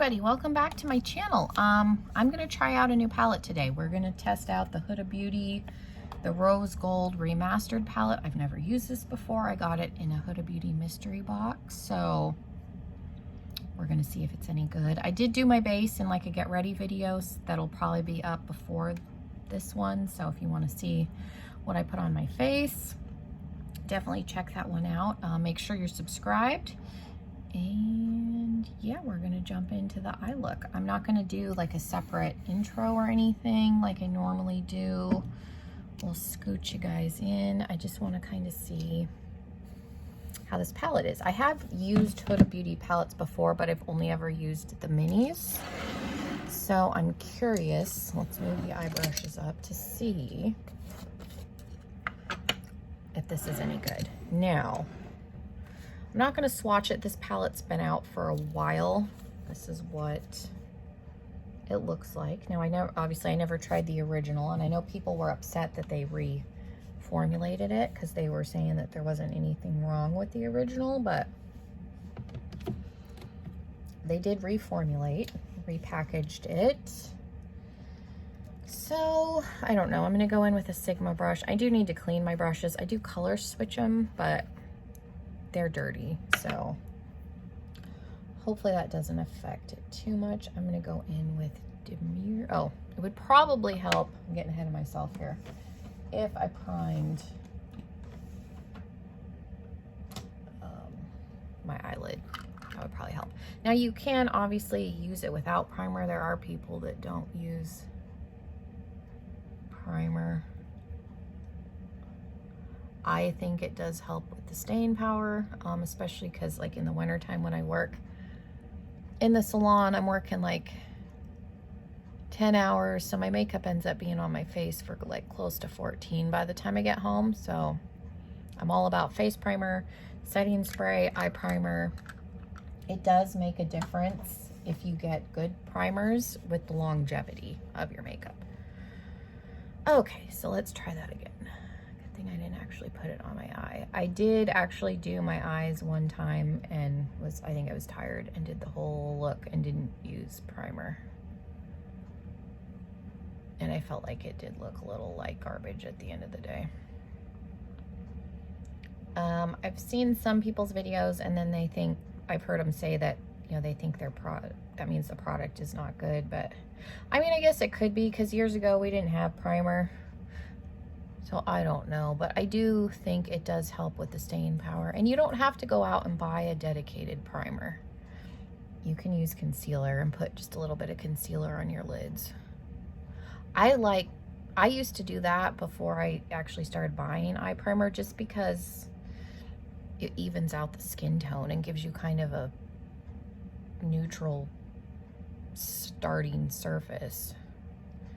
everybody, welcome back to my channel. I'm gonna try out a new palette today. We're gonna test out the Huda Beauty, the Rose Gold Remastered palette. I've never used this before. I got it in a Huda Beauty mystery box, so we're gonna see if it's any good. I did do my base in like a get ready videos that'll probably be up before this one, so if you want to see what I put on my face, definitely check that one out. Make sure you're subscribed. And yeah, we're gonna jump into the eye look. I'm not gonna do like a separate intro or anything like I normally do. We'll scooch you guys in. I just want to kind of see how this palette is. I have used Huda Beauty palettes before, but I've only ever used the minis. So I'm curious, let's move the eye brushes up to see if this is any good. Now, I'm not going to swatch it. This palette's been out for a while. This is what it looks like. Now, obviously I never tried the original, and I know people were upset that they reformulated it because they were saying that there wasn't anything wrong with the original, but they did reformulate, repackaged it. So I don't know. I'm going to go in with a Sigma brush. I do need to clean my brushes. I do color switch them, but they're dirty, so hopefully that doesn't affect it too much. I'm going to go in with Demure. Oh, it would probably help, I'm getting ahead of myself here, if I primed my eyelid. That would probably help. Now you can obviously use it without primer. There are people that don't use primer. I think it does help with the staying power, especially because like in the winter time when I work in the salon, I'm working like 10 hours. So my makeup ends up being on my face for like close to 14 by the time I get home. So I'm all about face primer, setting spray, eye primer. It does make a difference if you get good primers with the longevity of your makeup. Okay, so let's try that again. I didn't actually put it on my eye. I did actually do my eyes one time and I think I was tired and did the whole look and didn't use primer. And I felt like it did look a little like garbage at the end of the day. I've seen some people's videos and then I've heard them say that, you know, they think their product, that means the product is not good. But I mean, I guess it could be because years ago we didn't have primer. So I don't know, but I do think it does help with the staying power. And you don't have to go out and buy a dedicated primer. You can use concealer and put just a little bit of concealer on your lids. I used to do that before I actually started buying eye primer, just because it evens out the skin tone and gives you kind of a neutral starting surface.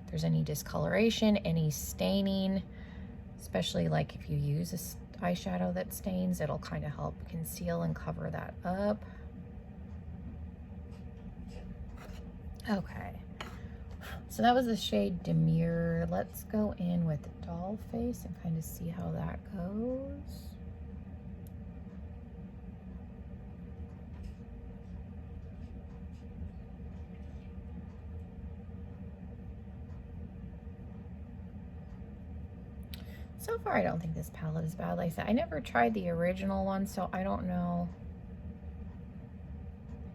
If there's any discoloration, any staining, especially like if you use a eyeshadow that stains, it'll kind of help conceal and cover that up. Okay, so that was the shade Demure. Let's go in with Doll Face and kind of see how that goes. So far, I don't think this palette is bad. Like I said, I never tried the original one, so I don't know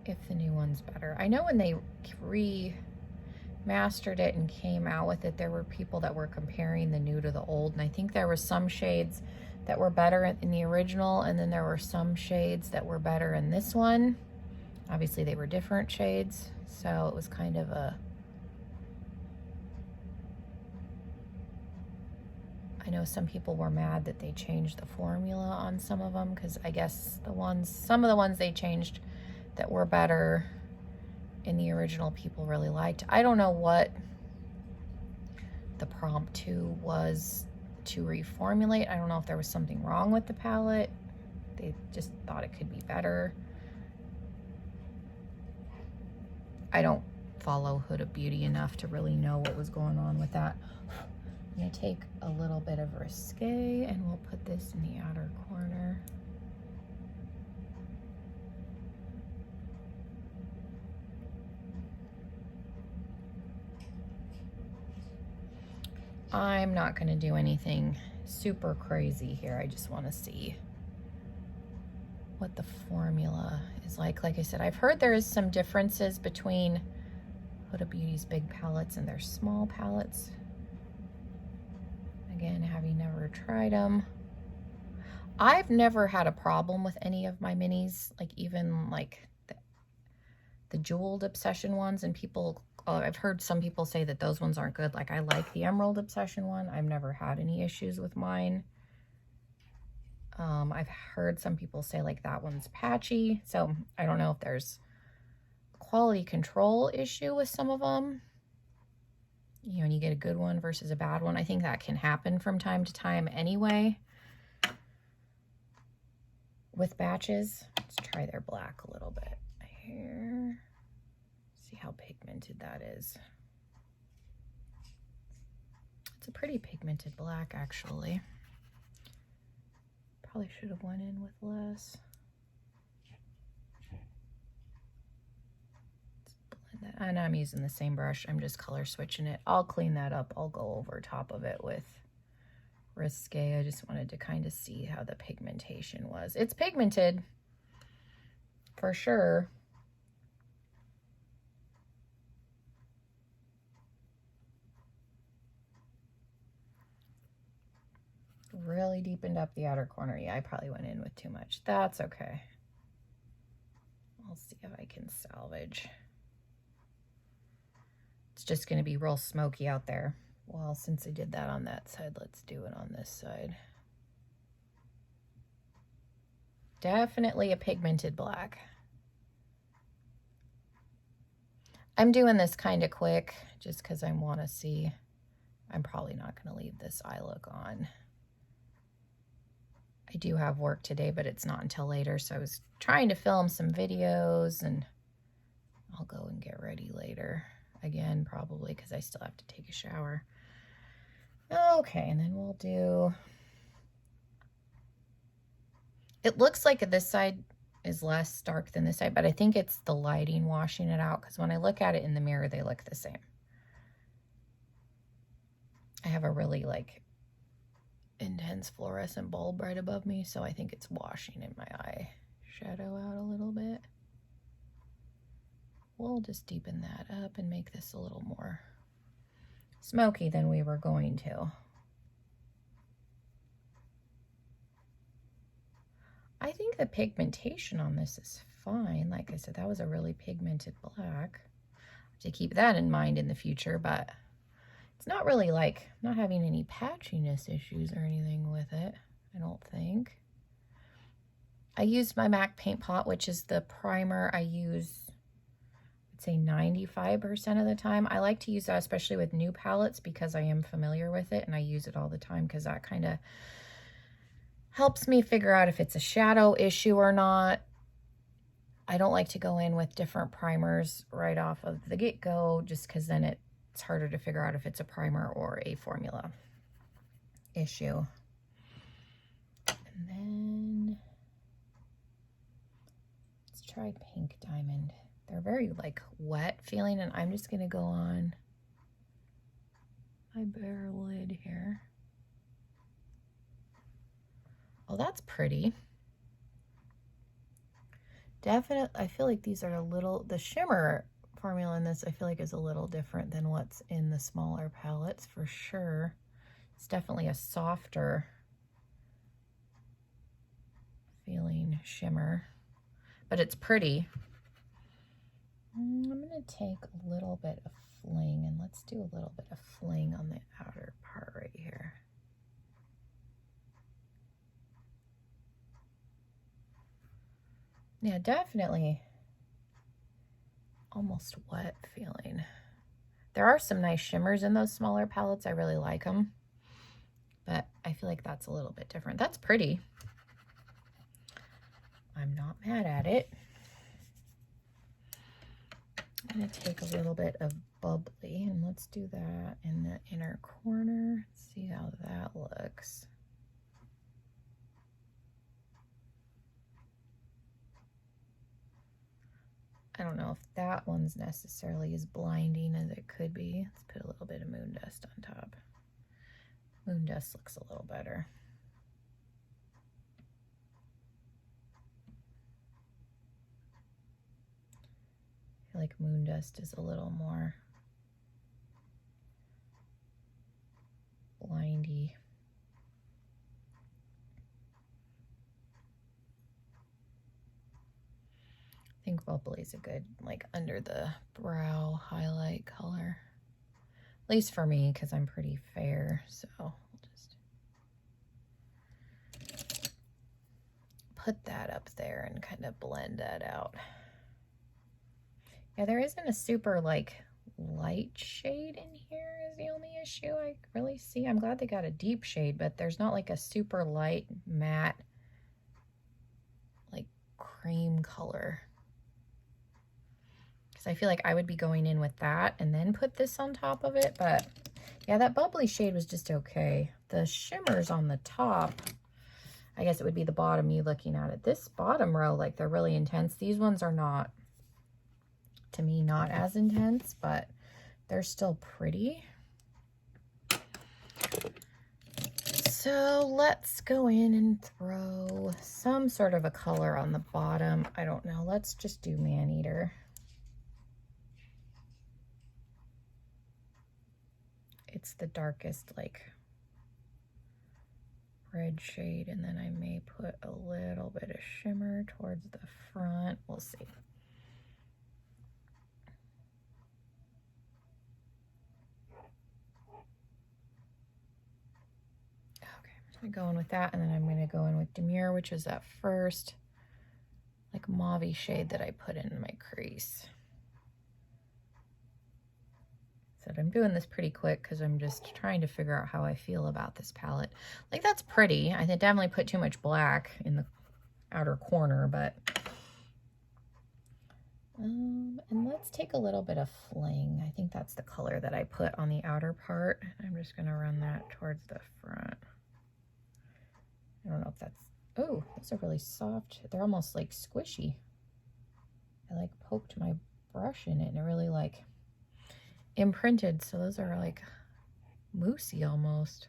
if the new one's better. I know when they remastered it and came out with it, there were people that were comparing the new to the old, and I think there were some shades that were better in the original, and then there were some shades that were better in this one. Obviously, they were different shades, so it was kind of a... I know some people were mad that they changed the formula on some of them, because I guess some of the ones they changed that were better in the original people really liked. I don't know what the prompt to was to reformulate. I don't know if there was something wrong with the palette. They just thought it could be better. I don't follow Huda Beauty enough to really know what was going on with that. I'm going to take a little bit of Risque and we'll put this in the outer corner. I'm not going to do anything super crazy here. I just want to see what the formula is like. Like I said, I've heard there is some differences between Huda Beauty's big palettes and their small palettes. Again, having never tried them. I've never had a problem with any of my minis, like even like the jeweled Obsession ones, and people, I've heard some people say that those ones aren't good. Like I like the Emerald Obsession one. I've never had any issues with mine. I've heard some people say like that one's patchy. So I don't know if there's a quality control issue with some of them. You know, and you get a good one versus a bad one. I think that can happen from time to time anyway with batches. Let's try their black a little bit here. See how pigmented that is. It's a pretty pigmented black, actually. Probably should have went in with less. Let's blend that. And I'm using the same brush. I'm just color switching it. I'll clean that up. I'll go over top of it with Risque. I just wanted to kind of see how the pigmentation was. It's pigmented for sure. Really deepened up the outer corner. Yeah, I probably went in with too much. That's okay. I'll see if I can salvage. It's just going to be real smoky out there. Well, since I did that on that side, let's do it on this side. Definitely a pigmented black. I'm doing this kind of quick just because I want to see. I'm probably not going to leave this eye look on. I do have work today, but it's not until later. So I was trying to film some videos and I'll go and get ready later. Again, probably because I still have to take a shower. Okay, and then we'll do... It looks like this side is less dark than this side, but I think it's the lighting washing it out because when I look at it in the mirror, they look the same. I have a really like intense fluorescent bulb right above me, so I think it's washing in my eye shadow out a little bit. We'll just deepen that up and make this a little more smoky than we were going to. I think the pigmentation on this is fine. Like I said, that was a really pigmented black. I have to keep that in mind in the future, but it's not really like, I'm not having any patchiness issues or anything with it, I don't think. I used my MAC Paint Pot, which is the primer I use, I'd say 95% of the time. I like to use that especially with new palettes because I am familiar with it and I use it all the time because that kind of helps me figure out if it's a shadow issue or not. I don't like to go in with different primers right off of the get-go just because then it's harder to figure out if it's a primer or a formula issue. And then let's try Pink Diamond. They're very like wet feeling, and I'm just gonna go on my bare lid here. Oh, that's pretty. Definitely, I feel like these are a little, the shimmer formula in this I feel like is a little different than what's in the smaller palettes for sure. It's definitely a softer feeling shimmer, but it's pretty. I'm gonna take a little bit of fling and let's do a little bit of fling on the outer part right here. Yeah, definitely almost wet feeling. There are some nice shimmers in those smaller palettes. I really like them, but I feel like that's a little bit different. That's pretty. I'm not mad at it. I'm gonna take a little bit of bubbly and let's do that in the inner corner. See how that looks. I don't know if that one's necessarily as blinding as it could be. Let's put a little bit of moon dust on top. Moon Dust looks a little better. I feel like Moon Dust is a little more blindy. I think Bubbly is a good, like, under the brow highlight color. At least for me, because I'm pretty fair, so I'll just put that up there and kind of blend that out. Yeah, there isn't a super, like, light shade in here is the only issue I really see. I'm glad they got a deep shade, but there's not like a super light matte, like, cream color. Because I feel like I would be going in with that and then put this on top of it, but yeah, that Bubbly shade was just okay. The shimmers on the top, I guess it would be the bottom you looking at it. This bottom row, like, they're really intense. These ones are not, to me, not as intense, but they're still pretty. So let's go in and throw some sort of a color on the bottom. I don't know. Let's just do Maneater. It's the darkest, like, red shade, and then I may put a little bit of shimmer towards the front. We'll see. I'm going with that, and then I'm going to go in with Demure, which is that first, like, mauve-y shade that I put in my crease. So I'm doing this pretty quick because I'm just trying to figure out how I feel about this palette. Like, that's pretty. I definitely put too much black in the outer corner, but and let's take a little bit of Fling. I think that's the color that I put on the outer part. I'm just going to run that towards the front. I don't know if that's, oh, those are really soft. They're almost like squishy. I like poked my brush in it and it really like imprinted. So those are like moussey almost.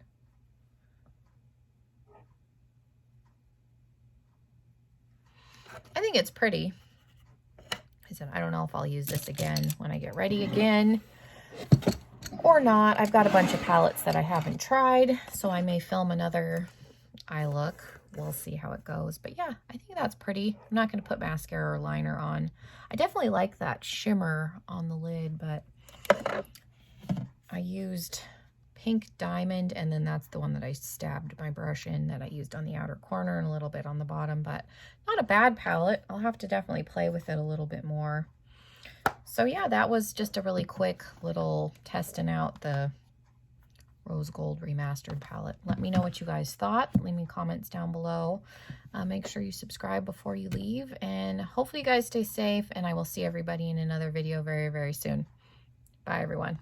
I think it's pretty. I said, I don't know if I'll use this again when I get ready again or not. I've got a bunch of palettes that I haven't tried, so I may film another eye look. We'll see how it goes. But yeah, I think that's pretty. I'm not going to put mascara or liner on. I definitely like that shimmer on the lid, but I used Pink Diamond, and then that's the one that I stabbed my brush in that I used on the outer corner and a little bit on the bottom, but not a bad palette. I'll have to definitely play with it a little bit more. So yeah, that was just a really quick little testing out the Rose Gold Remastered palette. Let me know what you guys thought. Leave me comments down below. Make sure you subscribe before you leave, and hopefully you guys stay safe, and I will see everybody in another video very, very soon. Bye, everyone.